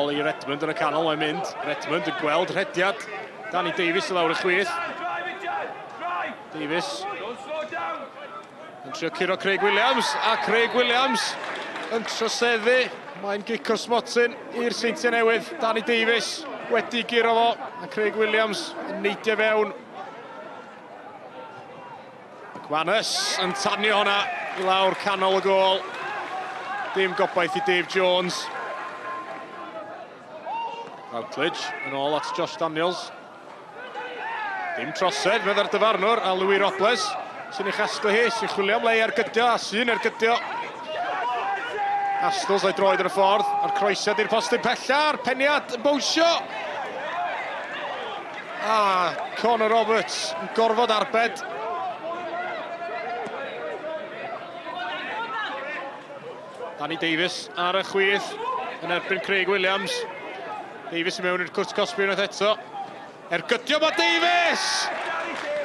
nôl i Redmond yn y canol, mae'n mynd. Redmond yn gweld rhediad. Danny Davies yn lawr y chwith. Davies yn trio curo Craig Williams, a Craig Williams yn troseddu. Mae'n gico smotyn i'r Seintiau Newydd. Danny Davies wedi giro fo, a Craig Williams yn neidio fewn. Gwanys yn tanio hwnna i lawr canol y gôl. Dim gobaith i Dave Jones. Routledge yn ôl at Josh Daniels. Dim trosedd, meddai'r dyfarnwr, a Louis Robles sy'n ei chastlu hi, sy'n chwilio am lei ar gydio, a sy'n ar gydio. Astles a'i droed ar y ffordd, a'r croesiad i'r postyn pella, a'r peniad yn bowsio. A Connor Roberts yn gorfod arbed. Danny Davies ar y chwith yn erbyn Craig Williams. Davies yn mewn i'r cwrt cosbi unwaith eto. Ergydio ma Davies!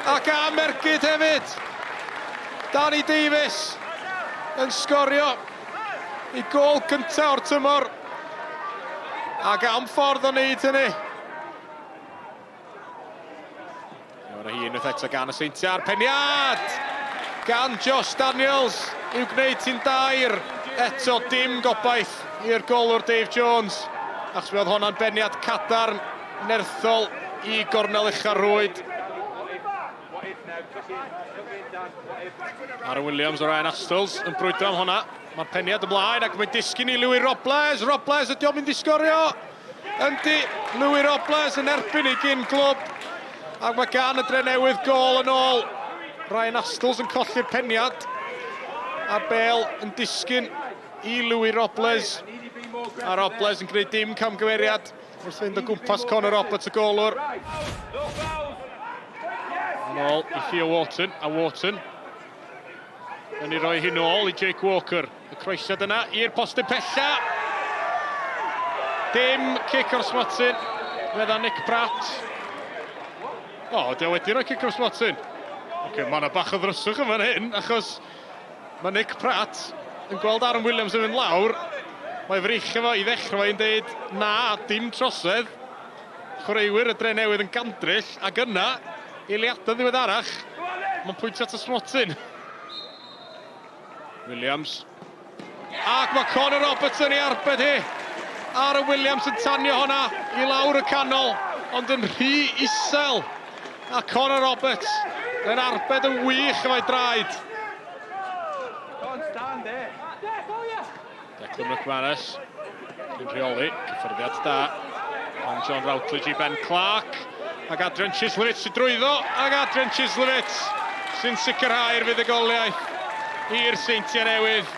Ac am ergyd hefyd. Danny Davies yn sgorio i gôl cyntaf o'r tymor. Ac am ffordd o wneud hynny. Nawr hi unwaith eto gan y Seintiau a'r peniad! Gan Josh Daniels i'w gwneud hi'n dair. Eto dim gobaith i'r golwr Dave Jones. Achos mi oedd hwnna'n beniad cadarn nerthol i gornel ucharwyd. Aaron Williams o Ryan Astles yn brwydro am hwnna. Mae'r peniad ymlaen ac mae'n disgyn i Louis Robles. Robles ydi o'n mynd i sgorio. Yndi, Louis Robles yn erbyn i gyn glwb. Ac mae gan y Drenewydd gôl yn ôl. Ryan Astles yn colli'r peniad. A Bale yn disgyn i Louis Robles. A Robles yn gwneud dim camgymeriad wrth fynd o gwmpas Connor Roberts y golwr. Yn ôl i Theo Wharton, a Wharton yn ei roi hi nôl i Jake Walker. Y croesiad yna i'r postyn pella. Dim cic o'r smotyn, fedda Nick Pratt. O, di o wedi rhoi cic o'r smotyn. Mae yna bach o ddryswch yn fan hyn, achos mae Nick Pratt yn gweld Aaron Williams yn mynd lawr. Mae'n freichio fo i ddechrau fo'n deud, na, dim trosedd. Chwaraewyr y Drenewydd yn gandryll, ac yna, eiliadau ddiweddarach, mae'n pwyntio at y smotyn. Williams. Ac mae Connor Roberts yn ei arbed hi. Aaron Williams yn tanio honna i lawr y canol, ond yn rhy isel. A Connor Roberts yn arbed yn wych efo'i draed. Declan McManus yn rheoli, cyffyrddiad da. Pan John Routledge i Ben Clark. Ac Adrian Chislewicz sy'n drwyddo. Ac Adrian Chislewicz sy'n sicrhau'r fuddugoliaeth i'r Seintiau Newydd.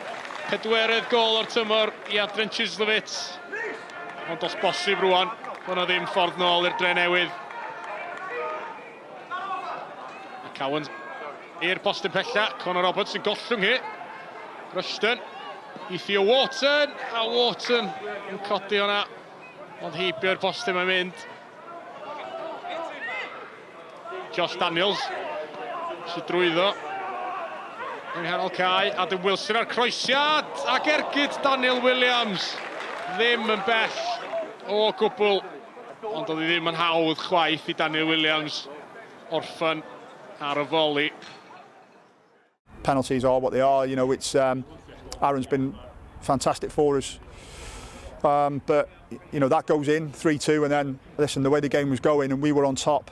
Pedwerydd gôl o'r tymor i Adrian Chislewicz. Ond os bosib rwan, bod yna ddim ffordd nôl i'r Drenewydd. A Cowan i'r postyn pella. Connor Roberts yn gollwng hi. Rushton i Theo Wharton, a Wharton yn codi hwnna, ond heibio'r postyn mae'n mynd. Josh Daniels sy'n drwyddo yng nghanol cae. Adam Wilson ar croesiad, ac ergyd Daniel Williams. Ddim yn bell o gwbl, ond oedd hi ddim yn hawdd chwaith i Daniel Williams orffan ar y foli. Penalties are what they are, you know, it's Aaron's been fantastic for us, but you know that goes in 3-2, and then listen, the way the game was going and we were on top,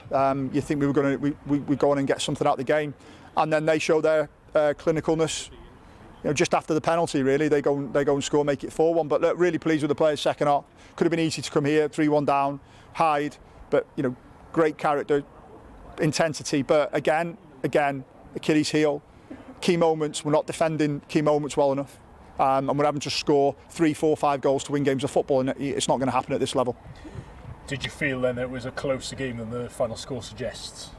you think we were going to we go on and get something out of the game, and then they show their clinicalness, you know, just after the penalty. Really, they go and score, make it 4-1. But look, really pleased with the players second half. Could have been easy to come here 3-1 down, hide, but you know, great character, intensity. But again, Achilles heel. Key moments, we're not defending key moments well enough, and we're having to score 3, 4, 5 goals to win games of football, and it's not going to happen at this level. Did you feel then it was a closer game than the final score suggests?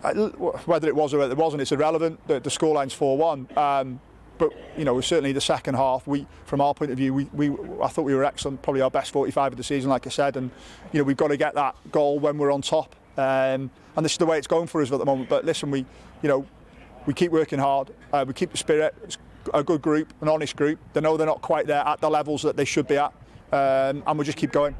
Whether it was or it wasn't, it's irrelevant. The scoreline's 4-1, but you know, certainly the second half, from our point of view, I thought we were excellent, probably our best 45 of the season, like I said, and you know, we've got to get that goal when we're on top, and this is the way it's going for us at the moment. But listen, we keep working hard, we keep the spirit. It's a good group, an honest group. They know they're not quite there at the levels that they should be at, and we'll just keep going.